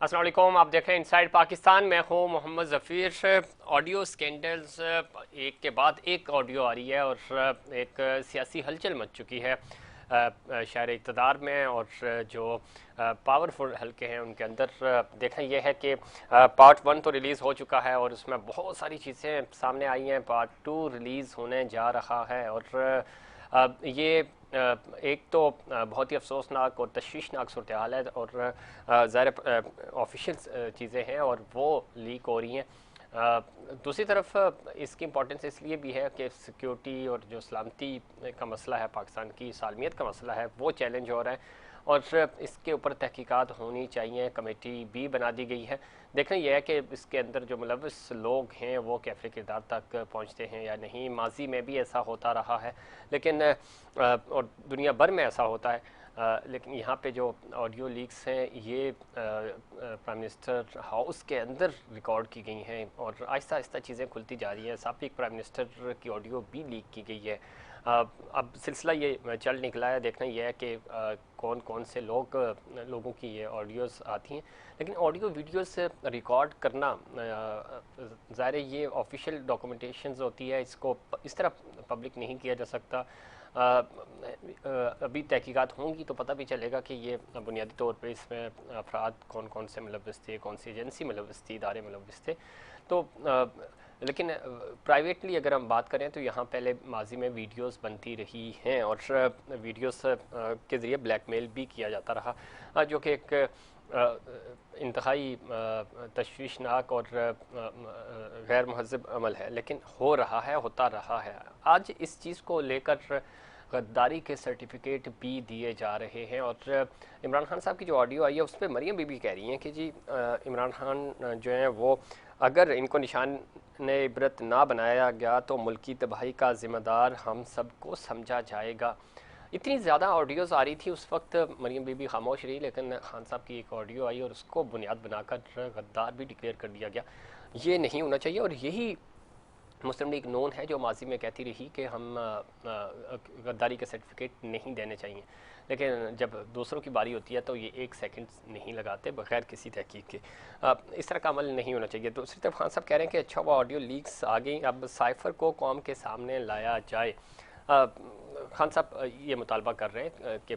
अस्सलाम वालेकुम। आप देख रहे हैं इनसाइड पाकिस्तान। मैं हूं मोहम्मद ज़फ़ीर। ऑडियो स्कैंडल्स एक के बाद एक ऑडियो आ रही है और एक सियासी हलचल मच चुकी है शहर इक़्तिदार में और जो पावरफुल हलके हैं उनके अंदर। देखना यह है कि पार्ट 1 तो रिलीज़ हो चुका है और उसमें बहुत सारी चीज़ें सामने आई हैं। पार्ट 2 रिलीज़ होने जा रहा है और ये एक तो बहुत ही अफसोसनाक और तशवीशनाक सूरत हाल है और ज़ाहिर ऑफिशियल चीज़ें हैं और वो लीक हो रही हैं। दूसरी तरफ इसकी इम्पोर्टेंस इसलिए भी है कि सिक्योरिटी और जो सलामती का मसला है, पाकिस्तान की सालमियत का मसला है, वो चैलेंज हो रहा है और इसके ऊपर तहकीकात होनी चाहिए। कमेटी भी बना दी गई है। देखना यह है कि इसके अंदर जो मुलव्वस लोग हैं वो कैफे किरदार तक पहुंचते हैं या नहीं। माजी में भी ऐसा होता रहा है लेकिन और दुनिया भर में ऐसा होता है, लेकिन यहाँ पे जो ऑडियो लीक्स हैं ये प्राइम मिनिस्टर हाउस के अंदर रिकॉर्ड की गई हैं और आहिस्ता आहिस्ता चीज़ें खुलती जा रही हैं। साबिक प्राइम मिनिस्टर की ऑडियो भी लीक की गई है। अब सिलसिला ये चल निकला है। देखना यह है कि कौन कौन से लोगों की ये ऑडियोज़ आती हैं, लेकिन ऑडियो वीडियोस रिकॉर्ड करना ज़ाहिर ये ऑफिशियल डॉक्यूमेंटेशंस होती है, इसको इस तरह पब्लिक नहीं किया जा सकता। अभी तहकीकात होंगी तो पता भी चलेगा कि ये बुनियादी तौर पे इसमें अफराद कौन कौन से मुलव्वस थे, कौन सी एजेंसी मुलव्वस थी, इदारे मुलव्वस थे। तो लेकिन प्राइवेटली अगर हम बात करें तो यहाँ पहले माजी में वीडियोस बनती रही हैं और वीडियोस के ज़रिए ब्लैकमेल भी किया जाता रहा, जो कि एक इंतहाई तशवीशनाक और गैर महज़ब अमल है, लेकिन हो रहा है, होता रहा है। आज इस चीज़ को लेकर गद्दारी के सर्टिफिकेट भी दिए जा रहे हैं और इमरान खान साहब की जो ऑडियो आई है उस पर मरियम बीबी कह रही हैं कि जी इमरान खान जो हैं वो अगर इनको निशान इबरत ना बनाया गया तो मुल्क की तबाही का ज़िम्मेदार हम सबको समझा जाएगा। इतनी ज़्यादा ऑडियोज़ आ रही थी उस वक्त, मरियम बीबी खामोश रही, लेकिन खान साहब की एक ऑडियो आई और उसको बुनियाद बनाकर गद्दार भी डिक्लेयर कर दिया गया। ये नहीं होना चाहिए और यही मुस्लिम लीग नून है जो माजी में कहती रही कि हम गद्दारी के सर्टिफिकेट नहीं देने चाहिए, लेकिन जब दूसरों की बारी होती है तो ये एक सेकंड नहीं लगाते बगैर किसी तहकीक के। इस तरह का अमल नहीं होना चाहिए। दूसरी तरफ खान साहब कह रहे हैं कि अच्छा वो ऑडियो लीक्स आ गई, अब साइफर को कौम के सामने लाया जाए। खान साहब ये मुतालबा कर रहे हैं कि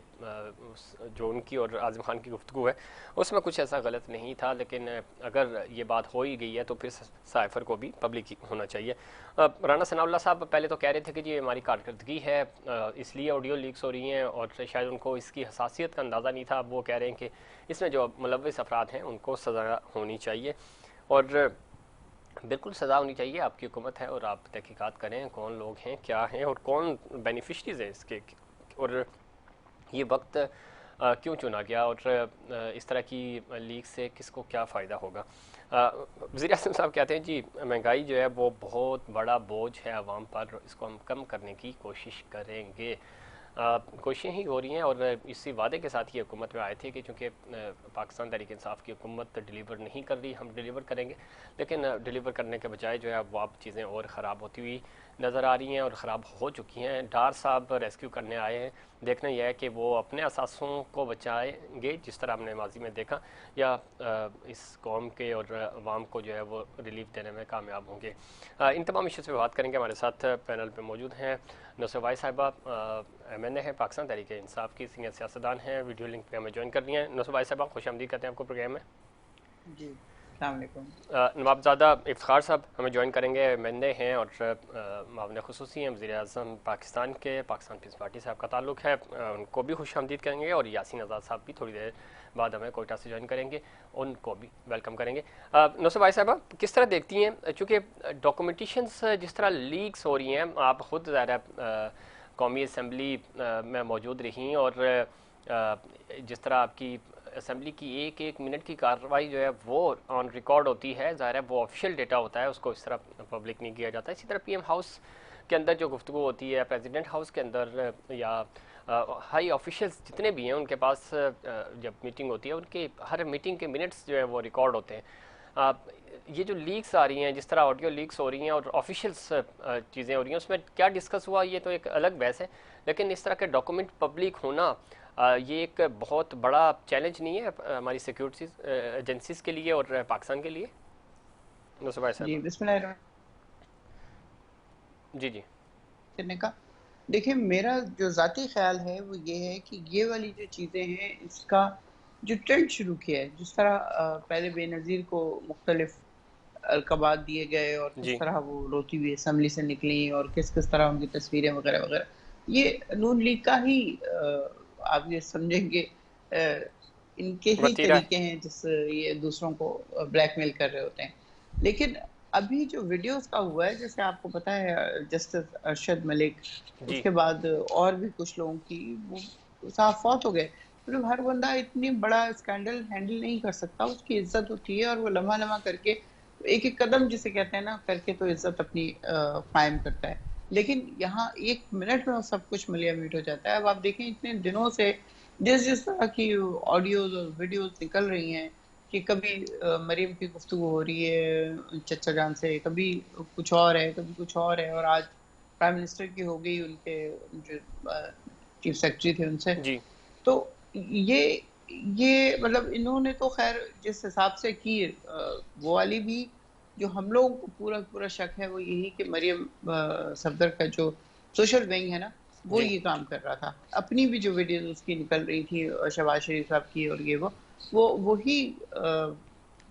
जो उनकी और आज़म खान की गुफ्तगू है उसमें कुछ ऐसा गलत नहीं था, लेकिन अगर ये बात हो ही गई है तो फिर साइफर को भी पब्लिक होना चाहिए। राना सनाउल्लाह साहब पहले तो कह रहे थे कि जी हमारी कारकर्दगी है इसलिए ऑडियो लीक्स हो रही हैं और शायद उनको इसकी हसासियत का अंदाज़ा नहीं था। अब वो कह रहे हैं कि इसमें जो मुलव्वस अफराद हैं उनको सज़ा होनी चाहिए और बिल्कुल सज़ा होनी चाहिए। आपकी हुकूमत है और आप तहकीकात करें कौन लोग हैं, क्या हैं और कौन बेनिफिशरीज़ हैं इसके, और ये वक्त क्यों चुना गया और इस तरह की लीक से किसको क्या फ़ायदा होगा। वज़ीर आज़म साहब कहते हैं जी महंगाई जो है वो बहुत बड़ा बोझ है आवाम पर, इसको हम कम करने की कोशिश करेंगे। कोशिशें ही हो रही हैं और इसी वादे के साथ ही हुकूमत में आए थे कि चूँकि पाकिस्तान तहरीक इंसाफ की हुकूमत डिलीवर नहीं कर रही, हम डिलीवर करेंगे, लेकिन डिलीवर करने के बजाय जो है वो अब चीज़ें और ख़राब होती हुई नज़र आ रही हैं और ख़राब हो चुकी हैं। डार साहब रेस्क्यू करने आए हैं, देखना यह है कि वो अपने असासों को बचाएंगे जिस तरह हमने माजी में देखा, या इस कौम के और अवाम को जो है वो रिलीफ देने में कामयाब होंगे। इन तमाम इश्यूज़ पे बात करेंगे। हमारे साथ पैनल पे मौजूद हैं नुसरत साहिबा, MNA है, पाकिस्तान तहरीक इंसाफ की सीनियर सियासतदान हैं, वीडियो लिंक पे हमें ज्वाइन कर रही हैं। नुसरत साहिबा खुश आमदीद करते हैं आपको प्रोग्राम में। जी, अस्सलाम वालेकुम। नवाबज़ादा इफ्तार साहब हमें ज्वाइन करेंगे, MNA हैं और मामले खुसूसी हैं, वज़ीर आज़म पाकिस्तान के, पाकिस्तान पीस पार्टी से आपका ताल्लुक़ है, उनको भी खुश आमदीद करेंगे। और यासीन आज़ाद साहब भी थोड़ी देर बाद हमें कोयटा से ज्वाइन करेंगे, उनको भी वेलकम करेंगे। नुसरत भाई साहबा किस तरह देखती हैं, चूँकि डॉक्यूमेंटेशंस जिस तरह लीक्स हो रही हैं, आप ख़ुद ज़ाहिर कौमी असम्बली में मौजूद रही और जिस तरह आपकी असम्बली की एक एक मिनट की कार्रवाई जो है वो ऑन रिकॉर्ड होती है, ज़ाहिर है वो ऑफिशियल डेटा होता है, उसको इस तरह पब्लिक नहीं किया जाता। इसी तरह PM हाउस के अंदर जो गुफ्तगू होती है, प्रेसिडेंट हाउस के अंदर या हाई ऑफिशियल्स जितने भी हैं उनके पास जब मीटिंग होती है उनके हर मीटिंग के मिनट्स जो है वो रिकॉर्ड होते हैं। ये जो लीक्स आ रही हैं, जिस तरह ऑडियो लीक्स हो रही हैं और ऑफिशियल्स चीज़ें हो रही हैं, उसमें क्या डिस्कस हुआ ये तो एक अलग बहस है, लेकिन इस तरह के डॉक्यूमेंट पब्लिक होना ये एक बहुत बड़ा चैलेंज नहीं है हमारी सिक्योरिटी एजेंसीज के लिए और पाकिस्तान के लिए? नुसरत भाई जी साहब। बिस्मिल्लाह जी जी। करने का। देखिए, मेरा जो ज़ाती ख्याल है वो ये है कि ये वाली जो चीज़ें हैं, इसका जो ट्रेंड शुरू किया है, जिस तरह पहले बेनज़ीर को मुख्तलिफ अलक़ाबात दिए गए और किस जी तरह वो रोती हुई असम्बली से निकली और किस-किस तरह उनकी तस्वीरें वग़ैरह-वग़ैरह, ये नून लीग का ही आप ये समझेंगे इनके ही वतीरा है। तरीके हैं जिससे ये दूसरों को ब्लैकमेल कर रहे होते हैं। लेकिन अभी जो वीडियोज़ का हुआ है, जैसे आपको पता है जस्टिस अरशद मलिक, जी उसके बाद और भी कुछ लोगों की वो साहब फौत हो गए। मतलब हर बंदा इतनी बड़ा स्कैंडल हैंडल नहीं कर सकता, उसकी इज़्ज़त होती है और वो लम्हा-लम्हा करके एक-एक कदम जिसे कहते हैं ना, करके तो इज़्ज़त अपनी कायम करता है। लेकिन यहाँ 1 मिनट में वो सब कुछ मिलिया-मिट हो जाता है। अब आप देखें इतने दिनों से जिस-जिस तरह की ऑडियोज़ और वीडियोज़ निकल रही हैं कि कभी मरीम की गुफ्तगू हो रही है चचा जान से, कभी कुछ और है, कभी कुछ और है और आज प्राइम मिनिस्टर की हो गई उनके जो चीफ सेक्रेटरी थे उनसे। जी तो ये ये मतलब इन्होंने तो ख़ैर जिस हिसाब से की वो वाली भी जो हम लोगों को पूरा शक है वो यही कि मरियम सफदर का जो सोशल विंग है ना, वो जी। ये काम कर रहा था। अपनी भी जो वीडियोज़ उसकी निकल रही थी शहबाज शरीफ साहब की और ये वो वही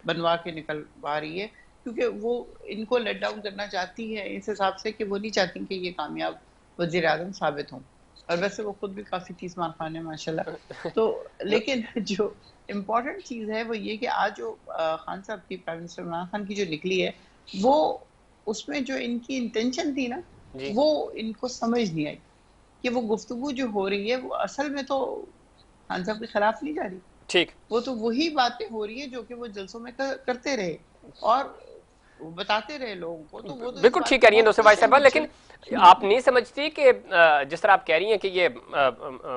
बनवा के निकलवा रही है क्योंकि वो इनको लेट डाउन करना चाहती है इस हिसाब से कि वो नहीं चाहती कि ये कामयाब वज़ीर-ए-आज़म साबित हों। और वैसे वो खुद भी काफ़ी तीस-मार खान है माशाल्लाह। तो नो- लेकिन जो इम्पोर्टेंट चीज़ है वो ये कि आज जो खान साहब की प्राइम मिनिस्टर इमरान खान की जो निकली है, वो उसमें जो इनकी इंटेंशन थी ना, जी वो इनको समझ नहीं आई कि वो गुफ्तगू जो हो रही है, वो असल में तो खान साहब के खिलाफ नहीं जा रही। ठीक। वो तो वही बातें हो रही है जो कि वो जलसों में करते रहे और वो बताते रहे लोगों को, तो वो तो इस बिल्कुल बात ठीक पे कह रही हैं बहुत नुसरत भाई खुश हैं साहबा, कि लेकिन आप नहीं समझती कि जिस तरह आप कह रही हैं कि ये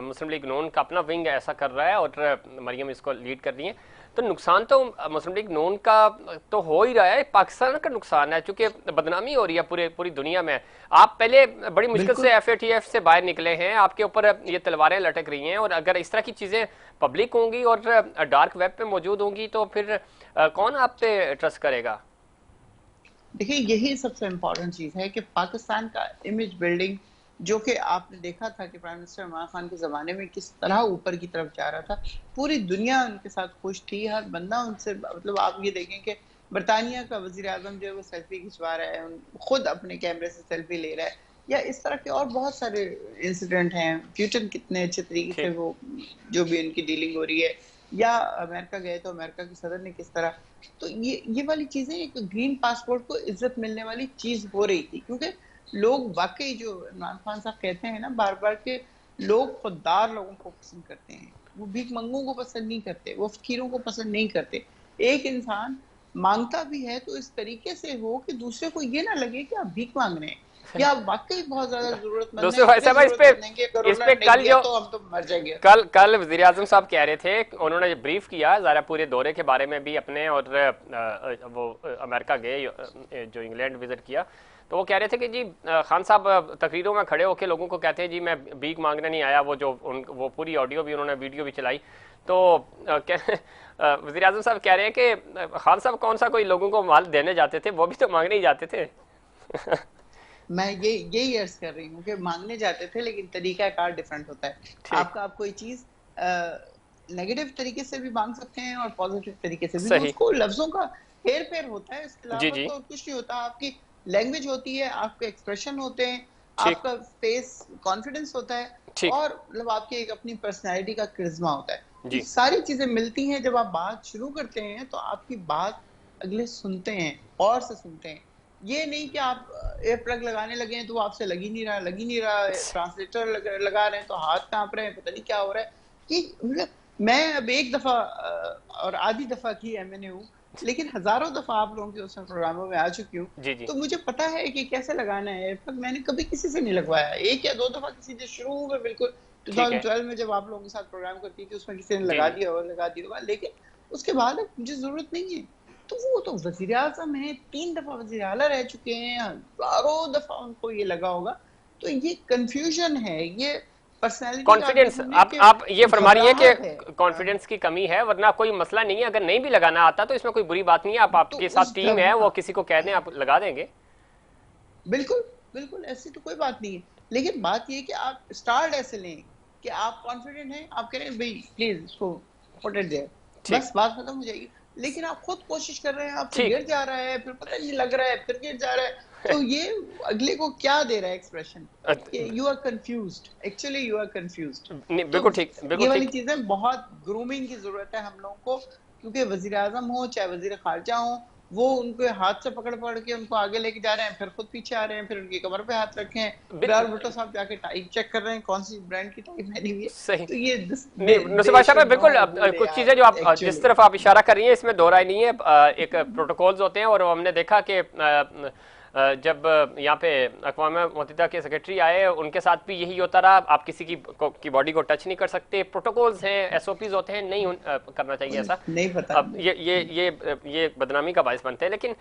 मुस्लिम लीग नून का अपना विंग ऐसा कर रहा है और मरियम इसको लीड कर रही है, तो नुकसान तो मुस्लिम लीग नून का तो हो ही रहा है, पाकिस्तान का नुकसान है क्योंकि बदनामी हो रही है पूरी दुनिया में। आप पहले बड़ी मुश्किल से बिल्कुल। FATF से बाहर निकले हैं, आपके ऊपर ये तलवारें लटक रही हैं, और अगर इस तरह की चीज़ें पब्लिक होंगी और डार्क वेब पे मौजूद होंगी तो फिर कौन आप पे ट्रस्ट करेगा? देखिए, यही सबसे इम्पोर्टेंट चीज़ है कि पाकिस्तान का इमेज बिल्डिंग जो कि आपने देखा था कि प्राइम मिनिस्टर इमरान खान के ज़माने में किस तरह ऊपर की तरफ जा रहा था। पूरी दुनिया उनके साथ खुश थी, हर बंदा उनसे मतलब आप ये देखें कि बर्तानिया का वज़ीर-ए-आज़म जो है वो सेल्फी खिंचवा रहा है, खुद अपने कैमरे से सेल्फी ले रहा है या इस तरह के और बहुत सारे इंसिडेंट हैं। ब्यूटन कितने अच्छे तरीके से ठीक। वो जो भी उनकी डीलिंग हो रही है या अमेरिका गए तो अमेरिका के सदर ने किस तरह तो ये वाली चीज़ें एक ग्रीन पासपोर्ट को इज़्ज़त मिलने वाली चीज़ हो रही थी क्योंकि लोग वाक़ई जो इमरान खान साहब कहते हैं ना बार-बार के लोग खुददार लोगों को पसंद करते हैं। वो भीख-मंगों को पसंद नहीं करते, वो फ़कीरों को पसंद नहीं करते। एक इंसान माँगता भी है तो इस तरीके से हो कि दूसरे को ये ना लगे कि आप भीख माँग रहे हैं या आप वाक़ई बहुत ज़्यादा ज़रूरतमंद हैं, दूसरे भाई इतने साहब ज़रूरतमंद हैं कि अगर इस पे उन्होंने नहीं कल दिया जो तो हम तो मर जाएँगे। कल कल वज़ीर आज़म साहब कह रहे थे, उन्होंने ब्रीफ किया ज़रा पूरे दौरे के बारे में भी अपने, और वो अमेरिका गए, जो इंग्लैंड विजिट किया, तो वो कह रहे थे कि जी खान साहब तकरीरों में खड़े होकर लोगों को कहते हैं जी मैं भीख मांगने नहीं आया, वो पूरी ऑडियो भी उन्होंने वीडियो भी चलाई। तो वज़ीर आज़म साहब कह रहे हैं कि खान साहब कौन सा कोई लोगों को माल देने जाते थे, वो भी तो मांगने ही जाते थे। मैं यही अर्ज कर रही हूँ कि मांगने जाते थे लेकिन तरीका कार डिफरेंट होता है। ठीक। आप कोई चीज नेगेटिव तरीके से भी मांग सकते हैं और पॉजिटिव तरीके से भी, वो सही। उसको लफ्जों का हेर फेर होता है, इसके जी अलावा जी। तो और कुछ नहीं होता। आपकी लैंग्वेज होती है, आपके एक्सप्रेशन होते हैं, ठीक। आपका फेस कॉन्फिडेंस होता है ठीक। और मतलब आपकी एक अपनी पर्सनैलिटी का करिश्मा होता है। ये जी सारी चीजें मिलती हैं जब आप बात शुरू करते हैं तो आपकी बात अगले सुनते हैं और से सुनते हैं। ये नहीं कि आप एयर प्लग लगाने लगे हैं तो वो आपसे लग ही नहीं रहा, ट्रांसलेटर लगा रहे हैं तो हाथ कांप रहे हैं, पता नहीं क्या हो रहा है। कि मतलब मैं अब एक दफा और आधी दफा की MNA हूँ, लेकिन हजारों दफा आप लोगों के उसमें प्रोग्रामों में आ चुकी हूँ, जी। जी तो मुझे पता है कि कैसे लगाना है एयर प्लग। मैंने कभी किसी से नहीं लगवाया, एक या दो दफा किसी ने शुरू में बिल्कुल ठीक है। 2012 में जब आप लोगों के साथ प्रोग्राम करती थी उसमें किसी ने जी लगा जी। दिया और लगा दिया होगा, लेकिन उसके बाद अब मुझे जरूरत नहीं है। तो वो तो वजीर आजम है, 3 दफा वजीर आला रह चुके हैं, हजारों दफा उनको ये लगा होगा। तो ये कंफ्यूजन है, ये पर्सनैलिटी का आप कॉन्फिडेंस, देखेंगे कि आप ये फरमा रही है घबराहट है। कि कॉन्फिडेंस की कमी है, वरना कोई मसला नहीं है। अगर नहीं भी लगाना आता तो इसमें कोई बुरी बात नहीं है, आप तो आपके साथ उस टीम है, वो घबरा किसी को कह दें, आप लगा देंगे। बिल्कुल, बिल्कुल ऐसी तो कोई बात नहीं है। लेकिन बात ये है कि आप स्टार्ट ऐसे लें कि आप कॉन्फिडेंट हैं, आप कह रहे हैं भई प्लीज़ इसको पुट इट देयर, ठीक बस बात खत्म हो जाएगी। लेकिन आप खुद कोशिश कर रहे हैं, आपसे ठीक। गिर जा रहा है, फिर पता नहीं लग रहा है, फिर गिर जा रहा है, तो ये अगले को क्या दे रहा है एक्सप्रेशन कि you are confused, actually you are confused. नहीं, तो बिल्कुल ठीक, बिल्कुल ये वाली ठीक। चीज़ें बहुत ग्रूमिंग की ज़रूरत है हम लोगों को, क्योंकि वज़ीर-ए-आज़म हो, चाहे वज़ीर-ए-ख़ारिजा हो, वो उनके हाथ से पकड़-पकड़ के उनको आगे लेके जा रहे हैं, फिर खुद पीछे आ रहे हैं, फिर उनकी कमर पे हाथ रखे हैं। बिलाल भुट्टो साहब जाके टाई चेक कर रहे हैं, कौन-सी ब्रांड की टाई पहनी हुई है। सही। तो ये नहीं, नुसैब दे साहब, शुड नो बिल्कुल हू दे कुछ चीज़ें आर जो आप जिस एक्चुअली। तरफ आप इशारा कर रही हैं, इसमें दो राय नहीं है। एक प्रोटोकॉल्स होते हैं, और हमने देखा कि जब यहाँ पे अक़वाम मुत्तहिदा के सेक्रेटरी आए, उनके साथ भी यही होता रहा। आप किसी की बॉडी को टच नहीं कर सकते, प्रोटोकॉल्स हैं, एसओपीज होते हैं, नहीं करना चाहिए ऐसा। नहीं पता। अब ये बदनामी का बायस बनते हैं। लेकिन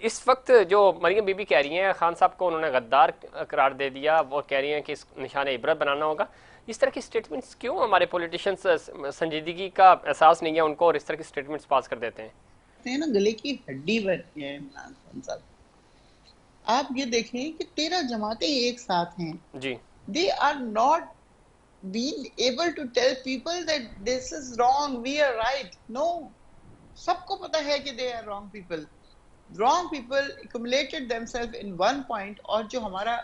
इस वक्त जो मरियम बीबी कह रही हैं, खान साहब को उन्होंने गद्दार करार दे दिया, वो कह रही हैं कि इस निशान इबरत बनाना होगा। इस तरह की स्टेटमेंट्स क्यों हमारे पॉलिटिशियंस संजीदगी का एहसास नहीं है उनको, और इस तरह की स्टेटमेंट्स पास कर देते हैं? ना गले की हड्डी बन है इमरान खान साहब। आप ये देखें कि 13 जमातें एक साथ हैं, जी। They are not being able to tell people that this is wrong, we are right. No, सबको पता है कि they are wrong people. Wrong people accumulated themselves in one point, और जो हमारा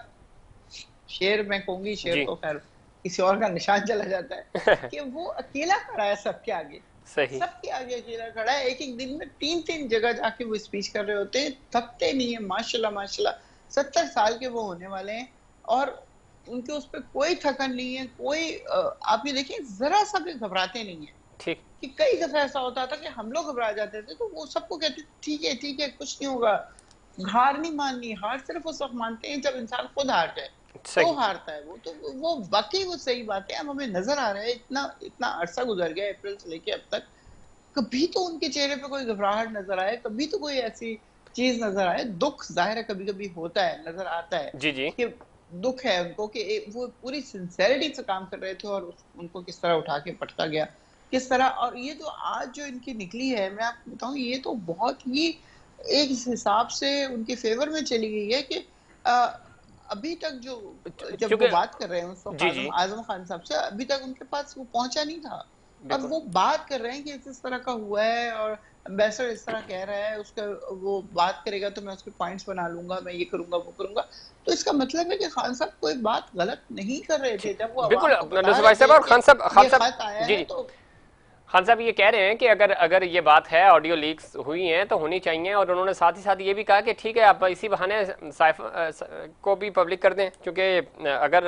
शेर, मैं कहूंगी शेर जी। तो खैर किसी और का निशान चला जाता है कि वो अकेला खड़ा है सबके आगे, सही। सबके आगे अकेला खड़ा है। एक एक दिन में 3-3 जगह जाके वो स्पीच कर रहे होते हैं, थकते नहीं है। माशाल्लाह माशाल्लाह 70 साल के वो होने वाले हैं, और उनके उस पर कोई थकन नहीं है, कोई आप ये देखिए जरा सा भी घबराते नहीं है। ठीक। कि कई दफा ऐसा होता था कि हम लोग घबरा जाते थे, तो वो सबको कहते ठीक है कुछ नहीं होगा। हार नहीं माननी, हार सिर्फ उस वक्त मानते हैं जब इंसान खुद हार जाए, तो हारता है वो। तो वो बाकी वो सही बात है। अब हमें नजर आ रहा है, इतना इतना अरसा गुजर गया अप्रैल से लेके अब तक, कभी तो उनके चेहरे पे कोई घबराहट नजर आए, कभी तो कोई ऐसी चीज नजर आए। दुख जाहिर है कभी कभी होता है, नजर आता है जी जी। कि दुख है उनको कि वो पूरी सिंसेरिटी से काम कर रहे थे, और उनको किस तरह उठा के पटका गया, किस तरह। और ये जो आज जो इनकी निकली है, मैं आपको बताऊं, ये तो बहुत ही एक हिसाब से उनके फेवर में चली गई है कि अभी तक जो जब वो बात कर रहे हैं उस वक्त आजम खान साहब से, अभी तक उनके पास वो पहुंचा नहीं था, और वो बात कर रहे हैं कि इस तरह का हुआ है, और एम्बेसडर इस तरह कह रहा है, उसका वो बात करेगा तो मैं उसके पॉइंट्स बना लूंगा, मैं ये करूंगा वो करूंगा। तो इसका मतलब है कि खान साहब कोई बात गलत नहीं कर रहे थे जब वो बिल्कुल। खान साहब ये कह रहे हैं कि अगर ये बात है, ऑडियो लीक्स हुई हैं तो होनी चाहिए, और उन्होंने साथ ही साथ ये भी कहा कि ठीक है, आप इसी बहाने साइफ को भी पब्लिक कर दें, क्योंकि अगर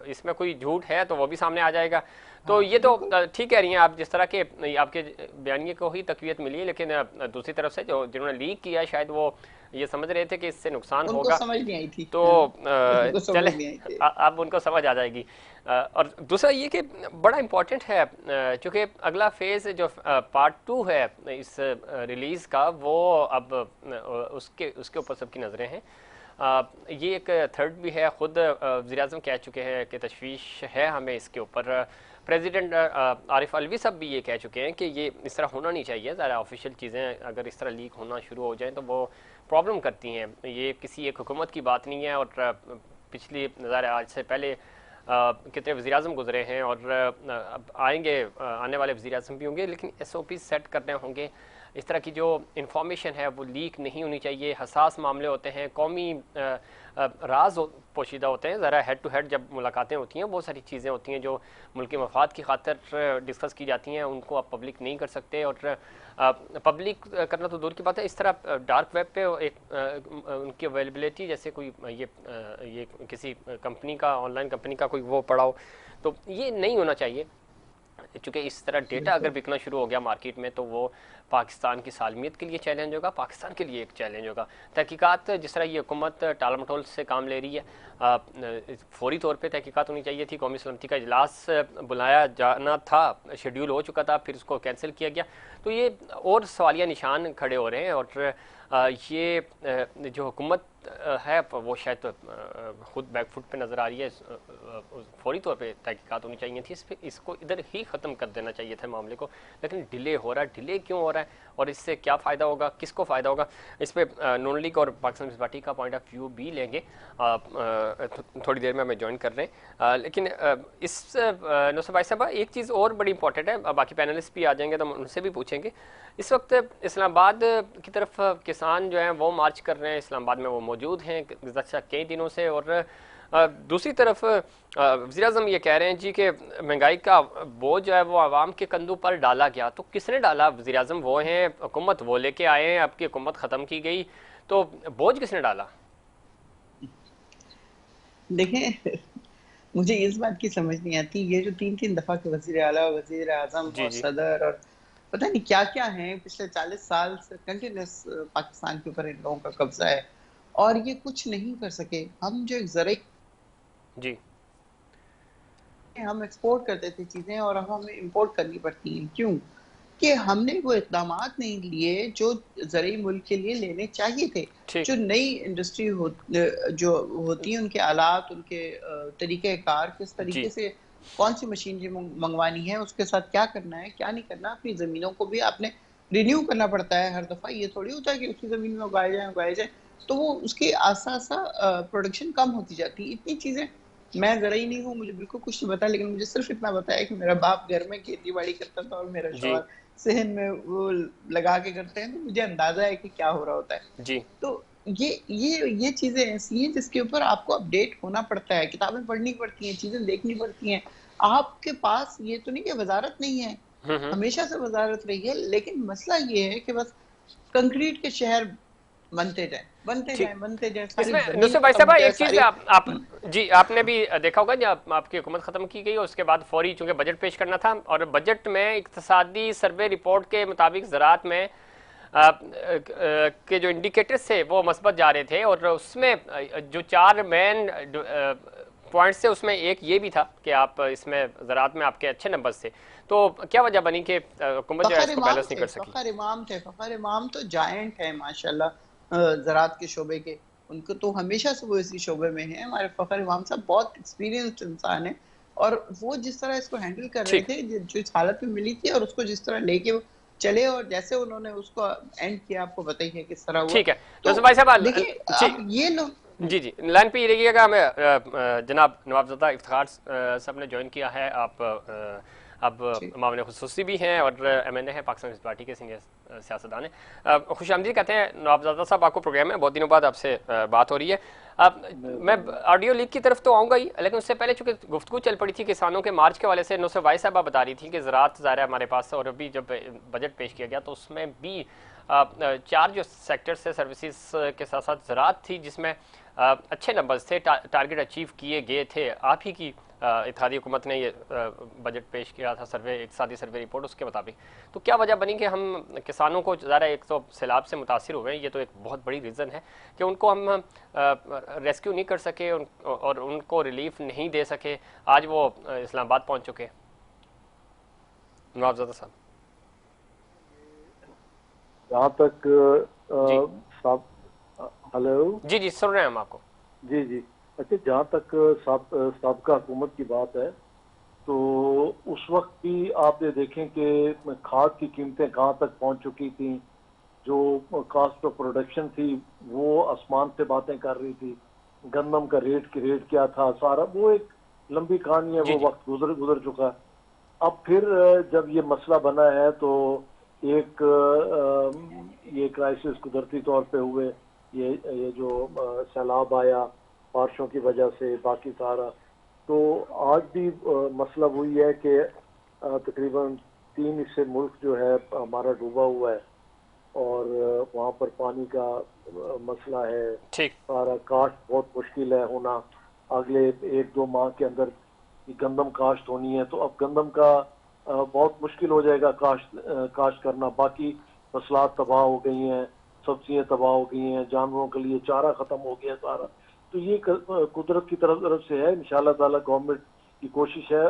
इसमें कोई झूठ है तो वो भी सामने आ जाएगा। तो ये तो ठीक कह रही हैं आप, जिस तरह के आपके बयानिए को ही तकवीत मिली है। लेकिन दूसरी तरफ से जो जिन्होंने लीक किया, शायद वो ये समझ रहे थे कि इससे नुकसान होगा, समझ नहीं आई थी, तो चले अब उनको समझ आ जाएगी। और दूसरा ये कि बड़ा इम्पोर्टेंट है, चूँकि अगला फेज़ जो पार्ट 2 है इस रिलीज़ का, वो अब उसके ऊपर सबकी नज़रें हैं। ये एक थर्ड भी है, ख़ुद वज़ीर-ए-आज़म कह चुके हैं कि तशवीश है हमें इसके ऊपर। प्रेसिडेंट आरिफ अलवी साहब भी ये कह चुके हैं कि ये इस तरह होना नहीं चाहिए। ज़रा ऑफिशियल चीज़ें अगर इस तरह लीक होना शुरू हो जाएं तो वो प्रॉब्लम करती हैं। ये किसी एक हुकूमत की बात नहीं है, और पिछली ज़रा आज से पहले कितने वज़ीर-ए-आज़म गुजरे हैं, और अब आएंगे, आने वाले वज़ीर-ए-आज़म भी होंगे, लेकिन SOP सेट करने होंगे। इस तरह की जो इन्फॉर्मेशन है वो लीक नहीं होनी चाहिए। हसास मामले होते हैं, कौमी राज पोशीदा होते हैं। ज़रा हेड टू हेड जब मुलाकातें होती हैं, बहुत सारी चीज़ें होती हैं जो मुल्क के मफाद की खातिर डिस्कस की जाती हैं, उनको आप पब्लिक नहीं कर सकते। और पब्लिक करना तो दूर की बात है, इस तरह डार्क वेब पे एक उनकी अवेलेबिलिटी, जैसे कोई ये किसी कंपनी का, ऑनलाइन कंपनी का कोई वो पड़ा हो, तो ये नहीं होना चाहिए। चूँकि इस तरह डेटा अगर बिकना शुरू हो गया मार्केट में, तो वो पाकिस्तान की सालमियत के लिए चैलेंज होगा, पाकिस्तान के लिए एक चैलेंज होगा। तहकीकात जिस तरह ये हुकूमत टाल मटोल से काम ले रही है, फौरी तौर पे तहकीकात होनी चाहिए थी। कौमी सलामती का इजलास बुलाया जाना था, शेड्यूल हो चुका था, फिर उसको कैंसिल किया गया। तो ये और सवालिया निशान खड़े हो रहे हैं और ये जो हुकूमत है वो शायद खुद बैकफुट पे नज़र आ रही है। फौरी तौर पे तहकीकात होनी चाहिए थी इस पे, इसको इधर ही ख़त्म कर देना चाहिए था मामले को, लेकिन डिले हो रहा है। डिले क्यों हो रहा है और इससे क्या फ़ायदा होगा, किसको फ़ायदा होगा, इस पर नून लीग और पाकिस्तान पीपल्स पार्टी का पॉइंट ऑफ व्यू भी लेंगे। थोड़ी देर में हमें ज्वाइन कर रहे हैं, लेकिन इस नौसर भाई साहब एक चीज़ और बड़ी इंपॉर्टेंट है, बाकी पैनलिस्ट भी आ जाएंगे तो हम उनसे भी पूछेंगे। इस वक्त इस्लामाबाद की तरफ किसान जो हैं वो मार्च कर रहे हैं, इस्लामाबाद में वो मौजूद हैं गुज़श्ता कई दिनों से। और दूसरी तरफ वज़ीर-ए-आज़म ये कह रहे हैं जी कि महंगाई का बोझ जो है वो आवाम के कंधों पर डाला गया। तो किसने डाला? वज़ीर-ए-आज़म वो हैं, हुकूमत वो लेके आए हैं, आपकी हुकूमत ख़त्म की गई, तो बोझ किसने डाला? देखें, मुझे इस बात की समझ नहीं आती, ये जो 3-3 दफ़ा के वज़ीर आला, वज़ीर आज़म जी और जी सदर और पता नहीं क्या-क्या हैं, पिछले 40 साल से कंटिन्यूअस पाकिस्तान के ऊपर इन लोगों का कब्ज़ा है और ये कुछ नहीं कर सके। हम जो एक ज़राई जी हम एक्सपोर्ट करते थे चीज़ें और अब हमें इम्पोर्ट करनी पड़ती हैं। क्यों? कि हमने वो इक़दामात नहीं लिए जो ज़रूरी मुल्क के लिए लेने चाहिए थे। ठीक। जो नई इंडस्ट्री जो होती है, उनके आलात, उनके तरीक़ेकार, किस जी तरीके से कौन-सी मशीनरी मंगवानी है, उसके साथ क्या करना है, क्या नहीं करना। अपनी ज़मीनों को भी आपने रिन्यू करना पड़ता है हर दफ़ा। ये थोड़ी होता है कि उसी ज़मीन में उगाए जाएँ। तो वो उसकी आसा-आसा प्रोडक्शन कम होती जाती है। इतनी चीज़ें, मैं ज़राई नहीं हूँ, मुझे बिल्कुल कुछ नहीं पता, लेकिन मुझे सिर्फ़ इतना पता है कि मेरा बाप घर में खेती-बाड़ी करता था और मेरा जी शौहर सेहन में वो लगा के करते हैं, तो मुझे अंदाज़ा है कि क्या हो रहा होता है। जी तो ये चीज़ें ऐसी हैं जिसके ऊपर आपको अपडेट होना पड़ता है, किताबें पढ़नी पड़ती हैं, चीज़ें देखनी पड़ती हैं। आपके पास ये तो नहीं कि वज़ारत नहीं है, हम्म। हमेशा से वज़ारत रही है, लेकिन मसला ये है कि बस कंक्रीट के शहर बनते जाएँ, बनते ठीक। जाएँ, बनते जाएँ, सारी इसमें ज़मीन नुसरत भाई खत्म साहब हो जाए, एक चीज़ सारी आप जी आपने भी देखा होगा जब आपकी हुकूमत ख़त्म की गई और उसके बाद फौरी चूंकि बजट पेश करना था, और बजट में इक़्तिसादी सर्वे रिपोर्ट के मुताबिक ज़राअत में के जो इंडिकेटर्स थे वो मस्बत जा रहे थे, और उसमें जो 4 मेन पॉइंट्स थे उसमें एक ये भी था कि आप इसमें ज़राअत में आपके अच्छे नंबर्स थे। तो क्या वजह बनी कि हुकूमत जो है इसको बैलेंस नहीं कर सकी? फ़ख़्र इमाम तो जायंट है माशाल्लाह ज़राअत के शोबे के। उनको तो हमेशा से वो इसी शोबे में हैं। हमारे फ़ख़्र इमाम साहब बहुत एक्सपीरियंस्ड इंसान हैं और वो जिस तरह इसको हैंडल कर रहे ठीक। थे, जो इस हालत में मिली थी और उसको जिस तरह लेके वो चले और जैसे उन्होंने उसको एंड किया, आपको पता ही है किस तरह हुआ। ठीक है तो नौसर भाई साहब देखिए, जी अब ये लोग जी जी लाइन पे ये रहिएगा। हमें जनाब नवाबज़ादा इफ्तिखार साहब ने ज्वाइन किया है। आप अब जी। मामले खुसूसी भी हैं और MNA है, पाकिस्तान पीपल्स पार्टी के सीनियर सियासतदान हैं। खुशामदीद कहते हैं नवाबज़ादा साहब, आपको प्रोग्राम है, बहुत दिनों बाद आपसे बात हो रही है। अब मैं ऑडियो लीक की तरफ तो आऊँगा ही, लेकिन उससे पहले चूँकि गुफ्तगू चल पड़ी थी किसानों के मार्च के वाले से, नुसरत भाई साहब बता रही थी कि ज़राअत ज़ाहिर है हमारे पास, और अभी जब बजट पेश किया गया तो उसमें भी 4 जो सेक्टर्स है सर्विसेज के साथ साथ ज़राअत थी जिसमें अच्छे नंबर्स थे, टारगेट अचीव किए गए थे। आप ही की इत्तेहादी हुकूमत ने ये बजट पेश किया था, इक़्तिसादी सर्वे रिपोर्ट, उसके मुताबिक। तो क्या वजह बनी कि हम किसानों को ज़रा, एक तो सैलाब से मुतासिर हुए हैं, ये तो एक बहुत बड़ी रीज़न है कि उनको हम रेस्क्यू नहीं कर सके और उनको रिलीफ नहीं दे सके। आज वो इस्लामाबाद पहुँच चुके हैं। नवाबज़ादा साहब जहाँ तक जी हेलो जी जी सुन रहे हैं हम आपको। जी जी। अच्छा, जहाँ तक साबका हुकूमत की बात है, तो उस वक्त भी आप ये देखें कि खाद की कीमतें कहाँ तक पहुँच चुकी थी। जो कास्ट ऑफ प्रोडक्शन थी वो आसमान से बातें कर रही थी। गंदम का रेट क्या था, सारा वो एक लंबी कहानी है, जी वो जी वक्त गुजर चुका है। अब फिर जब ये मसला बना है तो एक ये क्राइसिस कुदरती तौर पे हुए, ये जो सैलाब आया बारिशों की वजह से, बाकी सारा। तो आज भी मसला वही है कि तकरीबन 3 हिस्से मुल्क जो है हमारा डूबा हुआ है और वहाँ पर पानी का मसला है। ठीक। सारा काश्त बहुत मुश्किल है होना। अगले 1-2 माह के अंदर गंदम काश्त होनी है, तो अब गंदम का बहुत मुश्किल हो जाएगा काश्त करना। बाकी फसलात तबाह हो गई हैं, सब्जियां तबाह हो गई हैं, जानवरों के लिए चारा खत्म हो गया सारा। तो ये कुदरत की तरफ से है। इंशाअल्लाह ताला गवर्नमेंट की कोशिश है,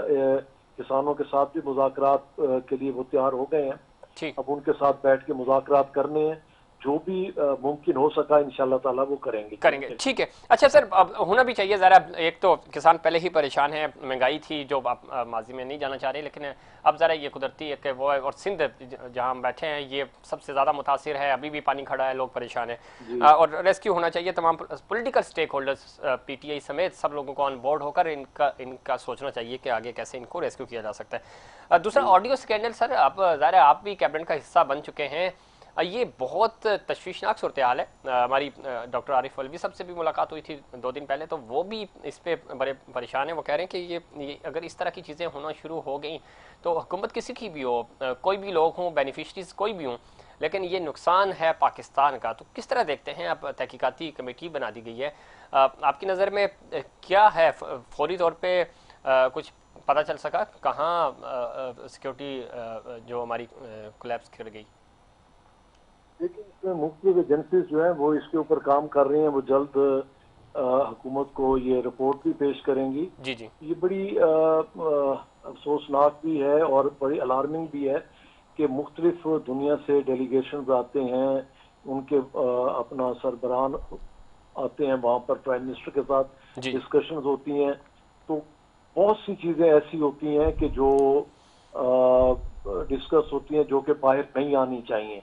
किसानों के साथ भी मुज़ाकरात के लिए वो तैयार हो गए हैं। ठीक अब उनके साथ बैठ के मुज़ाकरात करने हैं, जो भी मुमकिन हो सका इंशाअल्लाह ताला वो करेंगे। ठीक है। अच्छा सर, अब होना भी चाहिए ज़रा। एक तो किसान पहले ही परेशान है, महंगाई थी जो आप माजी में नहीं जाना चाह रहे, लेकिन अब ज़रा ये कुदरती एक वो है, और सिंध जहाँ हम बैठे हैं ये सबसे ज़्यादा मुतासिर है, अभी भी पानी खड़ा है, लोग परेशान हैं, और रेस्क्यू होना चाहिए। तमाम पॉलिटिकल स्टेक होल्डर्स PTI समेत सब लोगों को ऑन बोर्ड होकर इनका सोचना चाहिए कि आगे कैसे इनको रेस्क्यू किया जा सकता है। दूसरा ऑडियो स्कैंडल सर, अब ज़रा आप भी कैबिनेट का हिस्सा बन चुके हैं, ये बहुत तशवीशनाक सूरत हाल है। हमारी डॉक्टर आरिफ अलवी साहब से भी मुलाकात हुई थी 2 दिन पहले, तो वो भी इस पे बड़े परेशान हैं। वो कह रहे हैं कि ये अगर इस तरह की चीज़ें होना शुरू हो गई तो हुकूमत किसी की भी हो, कोई भी लोग हों, बेनिफिशरीज कोई भी हों, लेकिन ये नुकसान है पाकिस्तान का। तो किस तरह देखते हैं आप? तहकीकाती कमेटी बना दी गई है, आपकी नज़र में क्या है? फौरी तौर पर कुछ पता चल सका कहाँ सिक्योरिटी जो हमारी कोलैप्स कर गई? लेकिन इसमें मुख्तलिफ एजेंसीज जो है वो इसके ऊपर काम कर रही हैं, वो जल्द हुकूमत को ये रिपोर्ट भी पेश करेंगी। जी जी। ये बड़ी अफसोसनाक भी है और बड़ी अलार्मिंग भी है कि मुख्तलिफ दुनिया से डेलीगेशन आते हैं, उनके अपना सरबराहान आते हैं, वहाँ पर प्राइम मिनिस्टर के साथ डिस्कशंस होती हैं। तो बहुत सी चीज़ें ऐसी होती हैं कि जो डिस्कस होती हैं जो कि बाहर नहीं आनी चाहिए।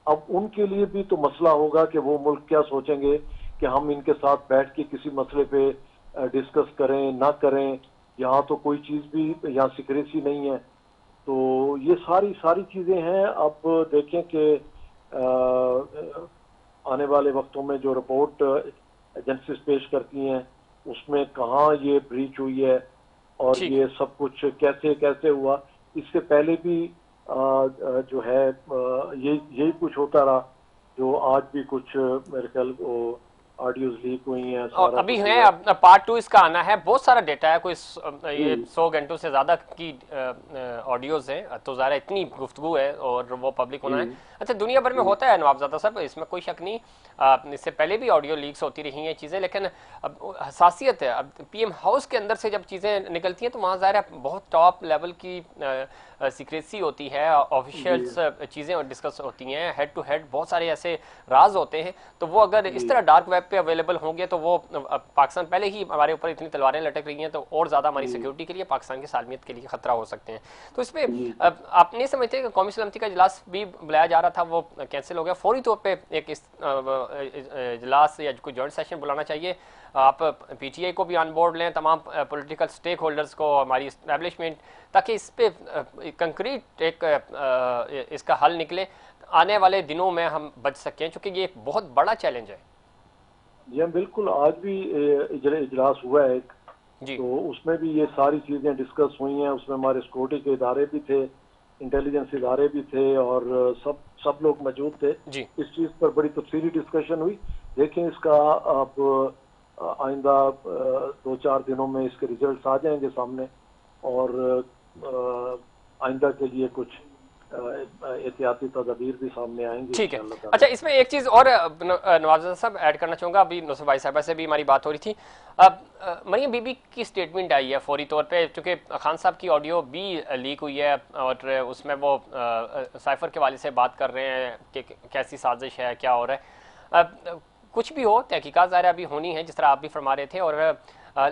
अब उनके लिए भी तो मसला होगा कि वो मुल्क क्या सोचेंगे कि हम इनके साथ बैठ के किसी मसले पे डिस्कस करें ना करें। यहाँ तो कोई चीज़ भी यहाँ सिक्रेसी नहीं है। तो ये सारी चीज़ें हैं। अब देखें कि आने वाले वक्तों में जो रिपोर्ट एजेंसीज पेश करती हैं उसमें कहाँ ये ब्रीच हुई है और ये सब कुछ कैसे कैसे हुआ। इससे पहले भी जो है यही कुछ होता रहा, जो आज भी कुछ मेरे ख्याल वो ऑडियोज लीक हुई हैं। और अभी है, अब पार्ट 2 इसका आना है। बहुत सारा डेटा है, कोई ये 100 घंटों से ज़्यादा की ऑडियोज हैं, तो ज़रा इतनी गुफ्तगू है और वो पब्लिक होना है। अच्छा, दुनिया भर में होता है नवाबजादा साहब, इसमें कोई शक नहीं। इससे पहले भी ऑडियो लीक्स होती रही हैं चीज़ें, लेकिन अब हसासियत है। अब PM हाउस के अंदर से जब चीज़ें निकलती हैं तो वहाँ ज़ाहिर है बहुत टॉप लेवल की सीक्रेसी होती है, ऑफिशियल्स चीज़ें डिस्कस होती हैं, हेड टू हेड बहुत सारे ऐसे राज होते हैं। तो वो अगर इस तरह डार्क वेब पे अवेलेबल होंगे तो वो पाकिस्तान पहले ही हमारे ऊपर इतनी तलवारें लटक रही हैं, तो और ज़्यादा हमारी सिक्योरिटी के लिए, पाकिस्तान की सालमियत के लिए खतरा हो सकते हैं। तो इस पर आप नहीं समझते कि कौमी सलामती का इजलास भी बुलाया जा रहा था, वो कैंसिल हो गया? फौरी तौर पर एक इजलास या कोई जॉइंट सेशन बुलाना चाहिए। आप PTI को भी ऑन बोर्ड लें, तमाम पॉलिटिकल स्टेक होल्डर्स को, हमारी इस्टेब्लिशमेंट, ताकि इस पे कंक्रीट एक इसका हल निकले, आने वाले दिनों में हम बच सकें, क्योंकि ये एक बहुत बड़ा चैलेंज है। जी बिल्कुल, आज भी इजलास हुआ है एक, तो उसमें भी ये सारी चीज़ें डिस्कस हुई हैं। उसमें हमारे सिक्योरिटी के इदारे भी थे, इंटेलिजेंस इदारे भी थे और सब लोग मौजूद थे। इस चीज़ पर बड़ी तफसीली डिस्कशन हुई। देखें, इसका आप आइंदा 2-4 दिनों में इसके रिजल्ट्स आ जाएंगे सामने और आइंदा के लिए कुछ एहतियाती तदबीर भी सामने आएंगे। ठीक है। अच्छा, इसमें एक चीज़ और नवाज़ साहब ऐड करना चाहूँगा। अभी नुसरत भाई साहबा से भी हमारी बात हो रही थी। अब मरियम बीबी की स्टेटमेंट आई है फौरी तौर पे, क्योंकि खान साहब की ऑडियो भी लीक हुई है और उसमें वो साइफर के वाले से बात कर रहे हैं कि कैसी साजिश है, क्या हो रहा है। कुछ भी हो, तहकीकात ज़ाहिर अभी होनी है, जिस तरह आप भी फरमा रहे थे, और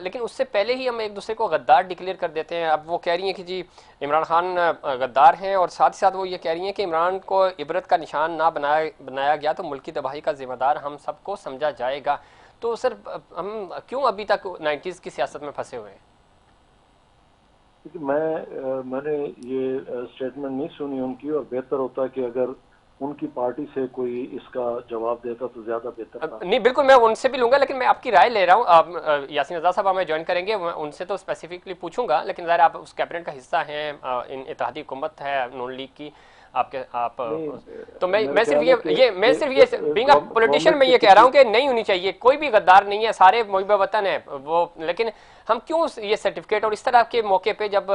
लेकिन उससे पहले ही हम एक दूसरे को गद्दार डिक्लेयर कर देते हैं। अब वो कह रही हैं कि जी इमरान खान गद्दार हैं, और साथ ही साथ वो ये कह रही हैं कि इमरान को इबरत का निशान ना बनाया गया तो मुल्क की तबाही का जिम्मेदार हम सबको समझा जाएगा। तो सर, हम क्यों अभी तक 90s की सियासत में फंसे हुए हैं? मैंने ये स्टेटमेंट नहीं सुनी उनकी, और बेहतर होता है कि अगर उनकी पार्टी से कोई इसका जवाब देता तो ज्यादा बेहतर था। नहीं, बिल्कुल मैं उनसे भी लूंगा, लेकिन मैं आपकी राय ले रहा हूँ। आप यासीन रज़ा साहब हमें ज्वाइन करेंगे, उनसे तो स्पेसिफिकली पूछूंगा, लेकिन ज़ाहिर आप उस कैबिनेट का हिस्सा हैं, इन इत्तेहादी हुकूमत है नून लीग की, आप नहीं, तो मैं मेरा ख्याल है कि मैं सिर्फ ये बीइंग अ पॉलिटिशियन मैं ये कह रहा हूँ कि नहीं होनी चाहिए, कोई भी गद्दार नहीं है, सारे मुहिब वतन है वो, लेकिन हम क्यों ये सर्टिफिकेट और इस तरह के मौके पे जब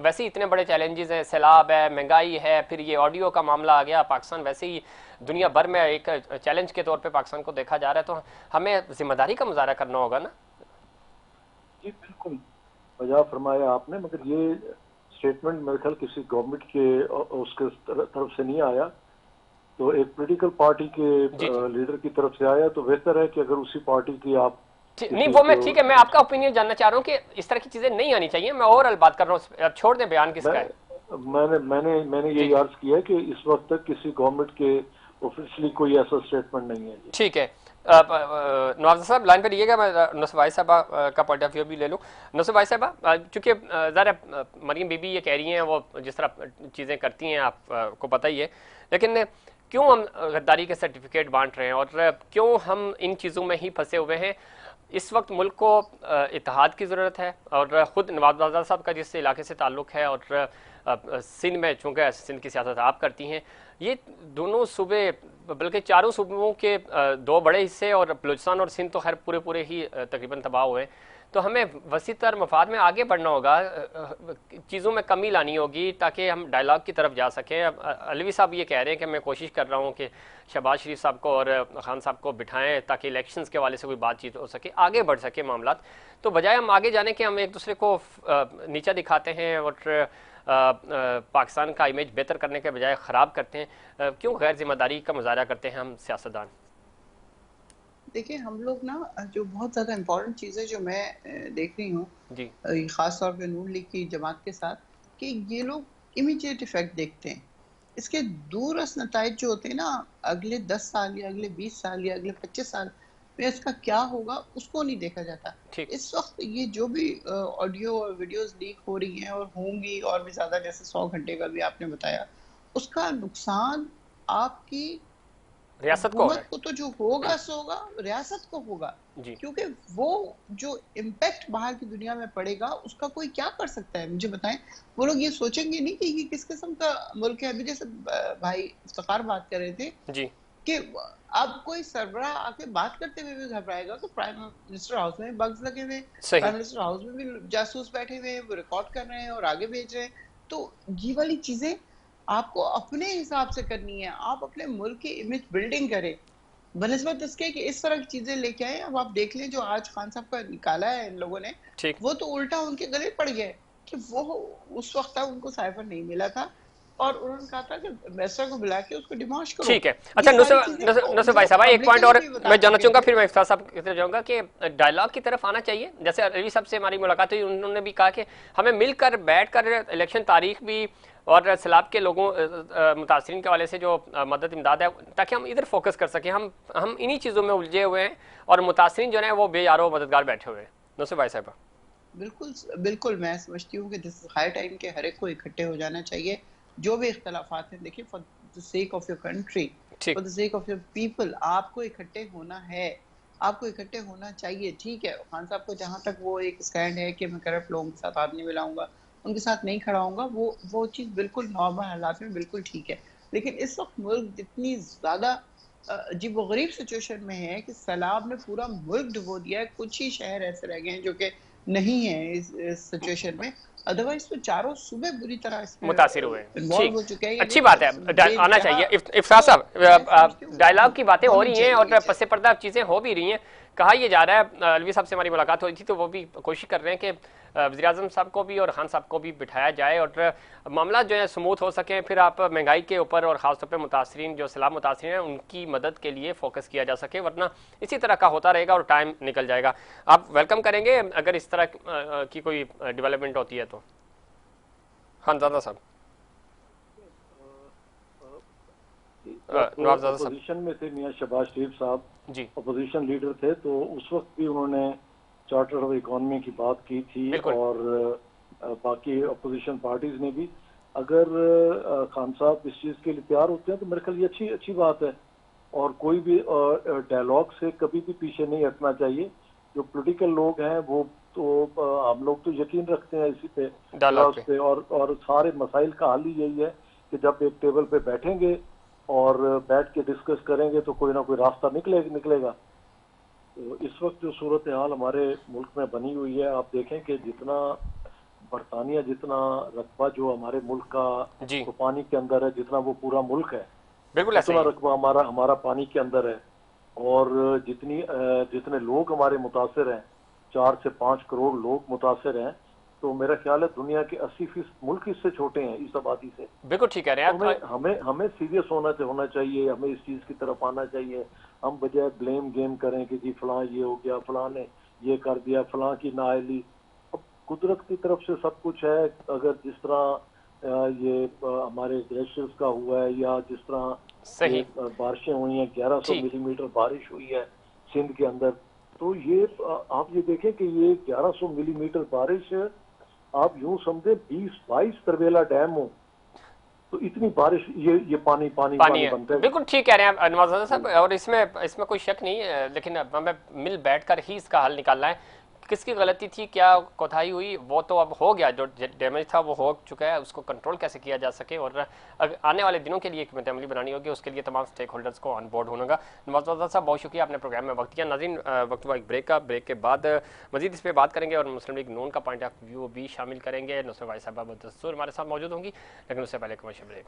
वैसे ही इतने बड़े चैलेंजेस हैं, सैलाब है, महंगाई है, फिर ये ऑडियो का मामला आ गया, पाकिस्तान वैसे ही दुनिया भर में एक चैलेंज के तौर पे पाकिस्तान को देखा जा रहा है, तो हमें जिम्मेदारी का मुजाहरा करना होगा ना। जी बिल्कुल वजह फरमाया आपने, मगर ये स्टेटमेंट मेरे ख्याल किसी गवर्नमेंट के उसके तरफ से नहीं आया, तो एक पॉलिटिकल पार्टी के लीडर की तरफ से आया, तो बेहतर है कि अगर उसी पार्टी की आप नहीं वो मैं ठीक है, मैं आपका ओपिनियन जानना चाह रहा हूँ कि इस तरह की चीजें नहीं आनी चाहिए, मैं ओवरऑल बात कर रहा हूँ, अब छोड़ दें बयान किसका है। मैंने मैंने मैंने ये अर्ज किया है कि इस वक्त तक किसी गवर्नमेंट के ऑफिशियली कोई ऐसा स्टेटमेंट नहीं है। ठीक है, नवाज साहब लाइन पर रहिएगा, मैं नसवाई साहबा का पॉइंट ऑफ व्यू भी ले लूँ। नसवाई साहबा, चूँकि ज़रा मरीम बीबी ये कह रही हैं, वो जिस तरह चीज़ें करती हैं आपको पता ही है, लेकिन क्यों हम गद्दारी के सर्टिफिकेट बांट रहे हैं और क्यों हम इन चीज़ों में ही फंसे हुए हैं? इस वक्त मुल्क को इत्तेहाद की ज़रूरत है, और ख़ुद नवाज साहब का जिस इलाके से ताल्लुक़ है, और सिंध में चूँकि सिंध की सियासत आप करती हैं, ये दोनों सूबे बल्कि चारों सूबों के दो बड़े हिस्से, और बलूचिस्तान और सिंध तो खैर पूरे पूरे ही तकरीबन तबाह हुए, तो हमें वसीतर मफाद में आगे बढ़ना होगा, चीज़ों में कमी लानी होगी ताकि हम डायलॉग की तरफ जा सकें। अब अलवी साहब ये कह रहे हैं कि मैं कोशिश कर रहा हूँ कि शहबाज शरीफ साहब को और खान साहब को बिठाएं ताकि इलेक्शंस के वाले से कोई बातचीत हो सके, आगे बढ़ सके मामला, तो बजाय हम आगे जाने के हम एक दूसरे को नीचा दिखाते हैं और पाकिस्तान का इमेज बेहतर करने के बजाय ख़राब करते हैं। क्यों गैर जिम्मेदारी का मुजाहरा करते हैं हम सियासतदान? देखिए हम लोग ना जो बहुत ज़्यादा इम्पोर्टेंट चीज़ है जो मैं देख रही हूँ ख़ास तौर पे नून लीग की जमात के साथ, कि ये लोग इमीडिएट इफेक्ट देखते हैं, इसके दूरअस नताइज जो होते हैं ना अगले 10 साल या अगले 20 साल या अगले 25 साल में इसका क्या होगा उसको नहीं देखा जाता। इस वक्त ये जो भी ऑडियो और वीडियोस लीक हो रही हैं और होंगी और भी ज़्यादा, जैसे 100 घंटे का भी आपने बताया, उसका नुकसान आपकी रियासत को तो जो होगा सो होगा, रियासत को होगा, क्योंकि वो जो इम्पैक्ट बाहर की दुनिया में पड़ेगा उसका कोई क्या कर सकता है, मुझे बताएं। वो लोग ये सोचेंगे नहीं कि ये किस किस्म का मुल्क है। अभी जैसे भाई इफ्तिखार बात कर रहे थे जी कि अब कोई सरबराह आके बात करते हुए भी घबराएगा, तो प्राइम मिनिस्टर हाउस में बग्स लगे हुए, प्राइम मिनिस्टर हाउस में भी जासूस बैठे हुए हैं, वो रिकॉर्ड कर रहे हैं और आगे भेज रहे हैं। तो ये वाली चीजें आपको अपने हिसाब से करनी है, आप अपने मुल्क की इमेज बिल्डिंग करें बनस्बत इसके कि इस तरह की चीजें लेके आए। अब आप देख लें जो आज खान साहब का निकाला है इन लोगों ने, वो तो उल्टा उनके गले पड़ गया कि वो उस वक्त तक उनको साइफर नहीं मिला था और उन्होंने कहा था कि एम्बेसडर को बुला के उसको डिमोश करो। ठीक है, अच्छा नुसरत भाई साहब एक पॉइंट और मैं जानना चाहूंगा, फिर मैं इफ्तार साहब की तरफ जाऊंगा कि डायलॉग की तरफ आना चाहिए। जैसे अलवी साहब से हमारी मुलाकात हुई, उन्होंने भी कहा कि हमें मिलकर बैठकर इलेक्शन तारीख भी और सैलाब के लोगों मुतासरीन के वाले से जो मदद इमदाद है, ताकि हम इधर फोकस कर सकें। हम इन्हीं चीज़ों में उलझे हुए हैं और मुतासरीन जो है वो बेयारो मददगार बैठे हुए हैं। नुसरत भाई साहब बिल्कुल बिल्कुल, मैं समझती हूँ कि दिस हाई टाइम के हर एक को इकट्ठे हो जाना चाहिए, जो भी इख्तलाफात हैं। देखिए for the sake of your country, for the sake of your people, आपको इकट्ठे होना है, आपको इकट्ठे होना चाहिए। ठीक है, खान साहब को जहाँ तक वो एक स्टैंड है कि मैं करप्ट लोगों के साथ हाथ नहीं मिलाऊंगा, उनके साथ नहीं खड़ा होऊंगा, वो चीज़ बिल्कुल नॉर्मल हालात में बिल्कुल ठीक है। लेकिन इस वक्त मुल्क जितनी ज़्यादा अजीब व गरीब सिचुएशन में है कि सैलाब ने पूरा मुल्क डुबो दिया है, कुछ ही शहर ऐसे रह गए हैं जो कि नहीं है इस सिचुएशन में, अदरवाइज तो चारों सूबे बुरी तरह इसमें मुतासिर हुए इन्वॉल्व हो चुके हैं। अच्छी बात है, आना चाहिए। इफ्तार साहब डायलॉग की बातें हो रही हैं और पसे पर्दा चीज़ें हो भी रही हैं। कहा यह जा रहा है, अलवी साहब से हमारी मुलाकात हुई थी तो वो भी कोशिश कर रहे हैं कि वज़ीर-ए-आज़म साहब को भी और खान साहब को भी बिठाया जाए और मामला जो है स्मूथ हो सके। फिर आप महंगाई के ऊपर और ख़ासतौर पर मुतासरीन जो सैलाब मुतासरीन हैं उनकी मदद के लिए फोकस किया जा सके, वरना इसी तरह का होता रहेगा और टाइम निकल जाएगा। आप वेलकम करेंगे अगर इस तरह की कोई डेवलपमेंट होती है तो? खानजादा साहब अपोजिशन में थे मियां शहबाज शरीफ साहब जी, अपोजिशन लीडर थे, तो उस वक्त भी उन्होंने चार्टर ऑफ इकोनॉमी की बात की थी और बाकी अपोजिशन पार्टीज ने भी। अगर खान साहब इस चीज़ के लिए तैयार होते हैं तो मेरे ख्याल ये अच्छी बात है और कोई भी डायलॉग से कभी भी पीछे नहीं हटना चाहिए। जो पॉलिटिकल लोग हैं वो तो हम लोग तो यकीन रखते हैं इसी पे डायलॉग पे और सारे मसाइल का हल ही यही है कि जब एक टेबल पे बैठेंगे और बैठ के डिस्कस करेंगे तो कोई ना कोई रास्ता निकलेगा। तो इस वक्त जो सूरत हाल हमारे मुल्क में बनी हुई है, आप देखें कि जितना बरतानिया जितना रकबा जो हमारे मुल्क का जी वो पानी के अंदर है, जितना वो पूरा मुल्क है, बिल्कुल ऐसा उतना ही है। रकबा हमारा हमारा पानी के अंदर है। और जितने लोग हमारे मुतासिर हैं, 4 से 5 करोड़ लोग मुतासिर हैं, तो मेरा ख्याल है दुनिया के 80% मुल्क इससे छोटे हैं इस आबादी से। बिल्कुल ठीक कह रहे तो हैं हमें आप। हमें हमें सीरियस होना चाहिए, हमें इस चीज की तरफ आना चाहिए। हम बजाय ब्लेम गेम करें कि जी फलां ये हो गया, फलां ने ये कर दिया, फलां की नाअहली। अब कुदरत की तरफ से सब कुछ है। अगर जिस तरह ये हमारे ग्लेशियर्स का हुआ है, या जिस तरह ये सही बारिशें हुई हैं, 1100 ठीक। मिलीमीटर बारिश हुई है सिंध के अंदर, तो ये आप ये देखें कि ये 1100 मिलीमीटर बारिश, आप यूं समझे 20-22 तरबेला डैम हो तो इतनी बारिश, ये पानी पानी पानी पानी है, बनता है। बिल्कुल ठीक कह रहे हैं आप नवाज़ साहब। और इसमें इसमें कोई शक नहीं है, लेकिन अब हमें मिल बैठकर ही इसका हल निकालना है। किसकी गलती थी, क्या कोताही हुई, वो तो अब हो गया, जो डैमेज था वो हो चुका है, उसको कंट्रोल कैसे किया जा सके और आने वाले दिनों के लिए एक अमली बनानी होगी, उसके लिए तमाम स्टेक होल्डर्स को ऑन बोर्ड होना होगा। नवाज़ साहब बहुत शुक्रिया, आपने प्रोग्राम में वक्त दिया। नाज़रीन वक्त हुआ एक ब्रेक के बाद मजीद इस पर बात करेंगे और मुस्लिम लीग नून का पॉइंट ऑफ व्यू भी शामिल करेंगे। नुसरत भाई साहब दस्तूर हमारे साथ मौजूद होंगी, लेकिन उससे पहले कमर्शियल ब्रेक।